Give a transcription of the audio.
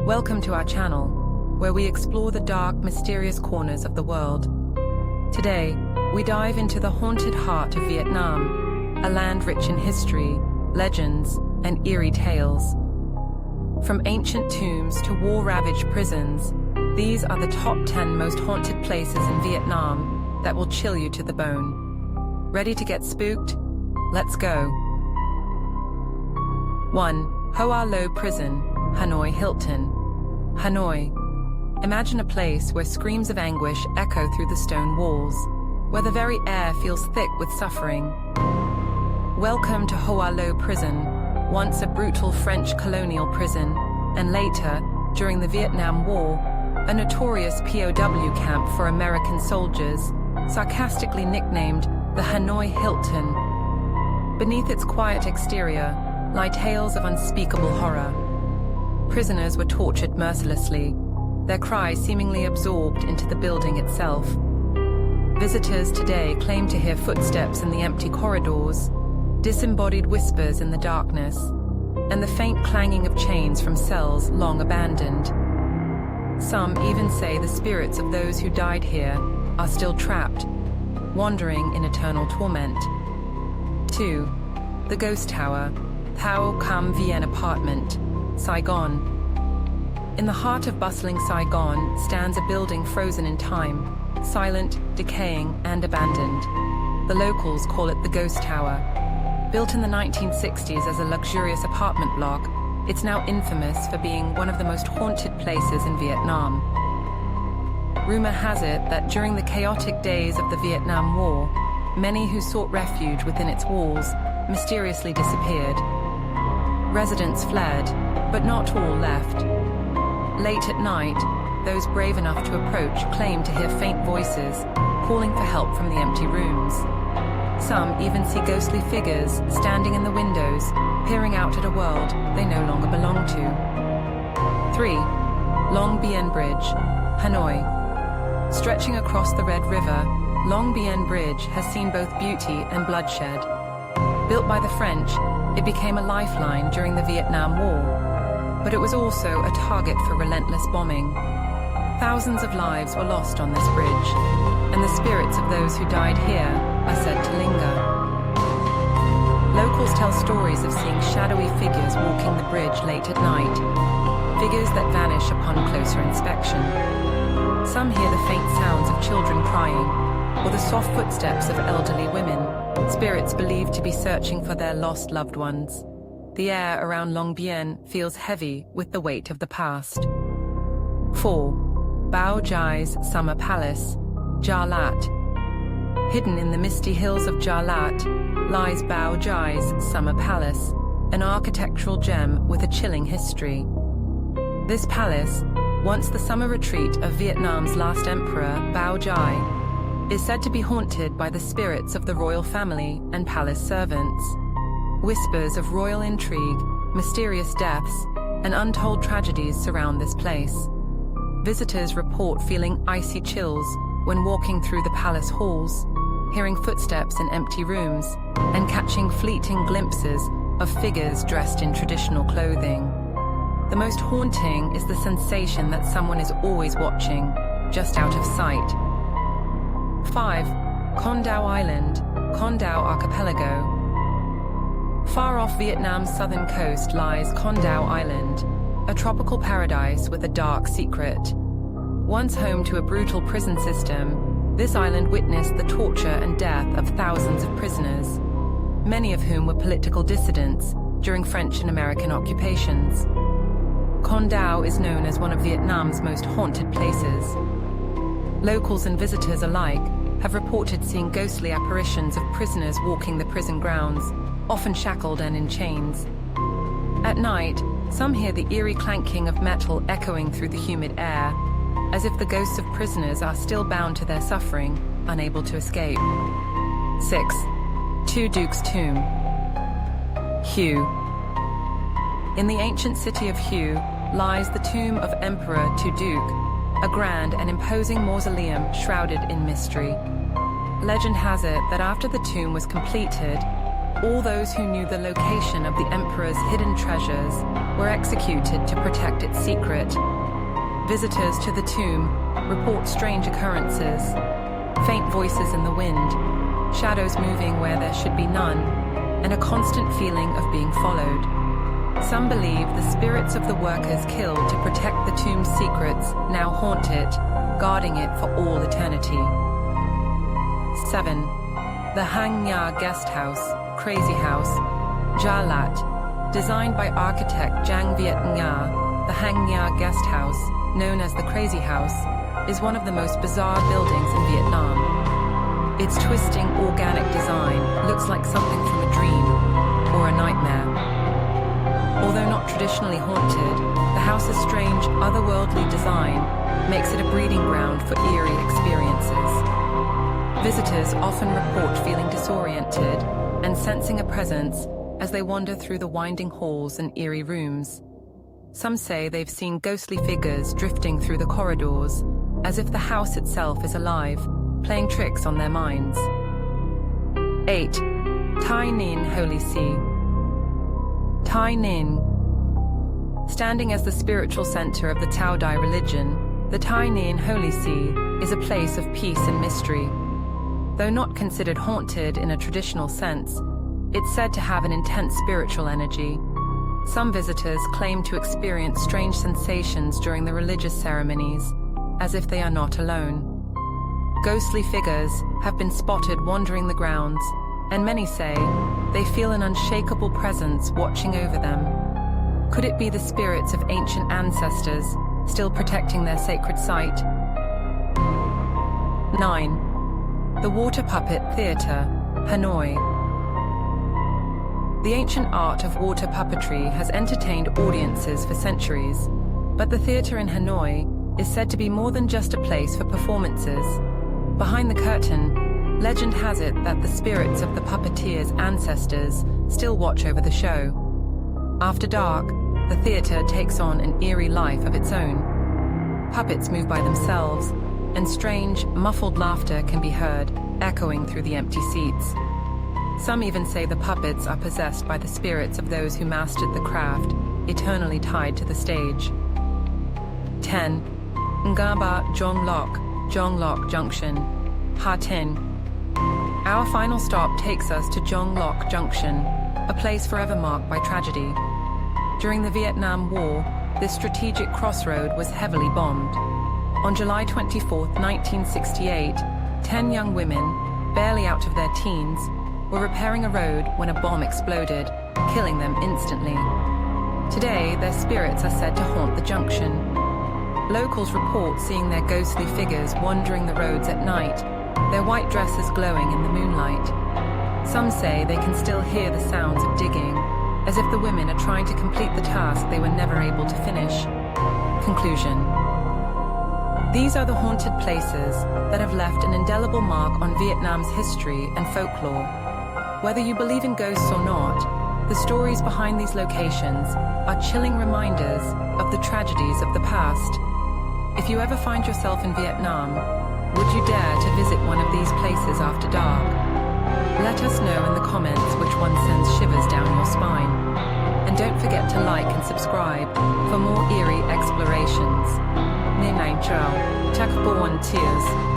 Welcome to our channel, where we explore the dark, mysterious corners of the world. Today, we dive into the haunted heart of Vietnam, a land rich in history, legends, and eerie tales. From ancient tombs to war-ravaged prisons, these are the top 10 most haunted places in Vietnam that will chill you to the bone. Ready to get spooked? Let's go. 1. Hoa Lo Prison, Hanoi Hilton. Hanoi. Imagine a place where screams of anguish echo through the stone walls, where the very air feels thick with suffering. Welcome to Hoa Lo Prison, once a brutal French colonial prison, and later, during the Vietnam War, a notorious POW camp for American soldiers, sarcastically nicknamed the Hanoi Hilton. Beneath its quiet exterior lie tales of unspeakable horror. Prisoners were tortured mercilessly, their cries seemingly absorbed into the building itself. Visitors today claim to hear footsteps in the empty corridors, disembodied whispers in the darkness, and the faint clanging of chains from cells long abandoned. Some even say the spirits of those who died here are still trapped, wandering in eternal torment. 2. The Ghost Tower, Thao Cam Vien Apartment, Saigon. In the heart of bustling Saigon stands a building frozen in time, silent, decaying, and abandoned. The locals call it the Ghost Tower. Built in the 1960s as a luxurious apartment block, it's now infamous for being one of the most haunted places in Vietnam. Rumor has it that during the chaotic days of the Vietnam War, many who sought refuge within its walls mysteriously disappeared. Residents fled, but not all left. Late at night, those brave enough to approach claim to hear faint voices, calling for help from the empty rooms. Some even see ghostly figures standing in the windows, peering out at a world they no longer belong to. 3. Long Bien Bridge, Hanoi. Stretching across the Red River, Long Bien Bridge has seen both beauty and bloodshed. Built by the French, it became a lifeline during the Vietnam War, but it was also a target for relentless bombing. Thousands of lives were lost on this bridge, and the spirits of those who died here are said to linger. Locals tell stories of seeing shadowy figures walking the bridge late at night, figures that vanish upon closer inspection. Some hear the faint sounds of children crying, or the soft footsteps of elderly women, spirits believed to be searching for their lost loved ones. The air around Long Bien feels heavy with the weight of the past. 4. Bao Jai's Summer Palace, Gia Lat. Hidden in the misty hills of Gia Lat lies Bao Jai's Summer Palace, an architectural gem with a chilling history. This palace, once the summer retreat of Vietnam's last emperor, Bao Jai, is said to be haunted by the spirits of the royal family and palace servants. Whispers of royal intrigue, mysterious deaths, and untold tragedies surround this place. Visitors report feeling icy chills when walking through the palace halls, hearing footsteps in empty rooms, and catching fleeting glimpses of figures dressed in traditional clothing. The most haunting is the sensation that someone is always watching, just out of sight. 5. Con Dao Island, Con Dao Archipelago. Far off Vietnam's southern coast lies Con Dao Island, a tropical paradise with a dark secret. Once home to a brutal prison system, this island witnessed the torture and death of thousands of prisoners, many of whom were political dissidents during French and American occupations. Con Dao is known as one of Vietnam's most haunted places. Locals and visitors alike have reported seeing ghostly apparitions of prisoners walking the prison grounds, often shackled and in chains. At night, some hear the eerie clanking of metal echoing through the humid air, as if the ghosts of prisoners are still bound to their suffering, unable to escape. 6. Two Dukes Tomb, Hue. In the ancient city of Hue lies the tomb of Emperor Tu Duc, a grand and imposing mausoleum shrouded in mystery. Legend has it that after the tomb was completed, all those who knew the location of the emperor's hidden treasures were executed to protect its secret. Visitors to the tomb report strange occurrences, faint voices in the wind, shadows moving where there should be none, and a constant feeling of being followed. Some believe the spirits of the workers killed to protect the tomb's secrets now haunt it, guarding it for all eternity. 7. The Hang Nha Guest House, Crazy House, Ja Lat. Designed by architect Giang Viet Nha, the Hang Nha Guest House, known as the Crazy House, is one of the most bizarre buildings in Vietnam. Its twisting, organic design looks like something from a dream or a nightmare. Although not traditionally haunted, the house's strange, otherworldly design makes it a breeding ground for eerie experiences. Visitors often report feeling disoriented and sensing a presence as they wander through the winding halls and eerie rooms. Some say they've seen ghostly figures drifting through the corridors, as if the house itself is alive, playing tricks on their minds. 8. Tai Ninh Holy See. Tai Ninh. Standing as the spiritual center of the Tao Dai religion, the Tai Ninh Holy See is a place of peace and mystery. Though not considered haunted in a traditional sense, it's said to have an intense spiritual energy. Some visitors claim to experience strange sensations during the religious ceremonies, as if they are not alone. Ghostly figures have been spotted wandering the grounds, and many say they feel an unshakable presence watching over them. Could it be the spirits of ancient ancestors still protecting their sacred site? 9. The Water Puppet Theatre, Hanoi. The ancient art of water puppetry has entertained audiences for centuries, but the theatre in Hanoi is said to be more than just a place for performances. Behind the curtain, legend has it that the spirits of the puppeteers' ancestors still watch over the show. After dark, the theatre takes on an eerie life of its own. Puppets move by themselves, and strange, muffled laughter can be heard, echoing through the empty seats. Some even say the puppets are possessed by the spirits of those who mastered the craft, eternally tied to the stage. 10. Ngaba Jonglok Junction, Ha Tin. Our final stop takes us to Jonglok Junction, a place forever marked by tragedy. During the Vietnam War, this strategic crossroad was heavily bombed. On July 24, 1968, 10 young women, barely out of their teens, were repairing a road when a bomb exploded, killing them instantly. Today, their spirits are said to haunt the junction. Locals report seeing their ghostly figures wandering the roads at night, their white dresses glowing in the moonlight. Some say they can still hear the sounds of digging, as if the women are trying to complete the task they were never able to finish. Conclusion. These are the haunted places that have left an indelible mark on Vietnam's history and folklore. Whether you believe in ghosts or not, the stories behind these locations are chilling reminders of the tragedies of the past. If you ever find yourself in Vietnam, would you dare to visit one of these places after dark? Let us know in the comments which one sends shivers down your spine. And don't forget to like and subscribe for more eerie explorations. Nên Chào, Chắc Bộ Tears.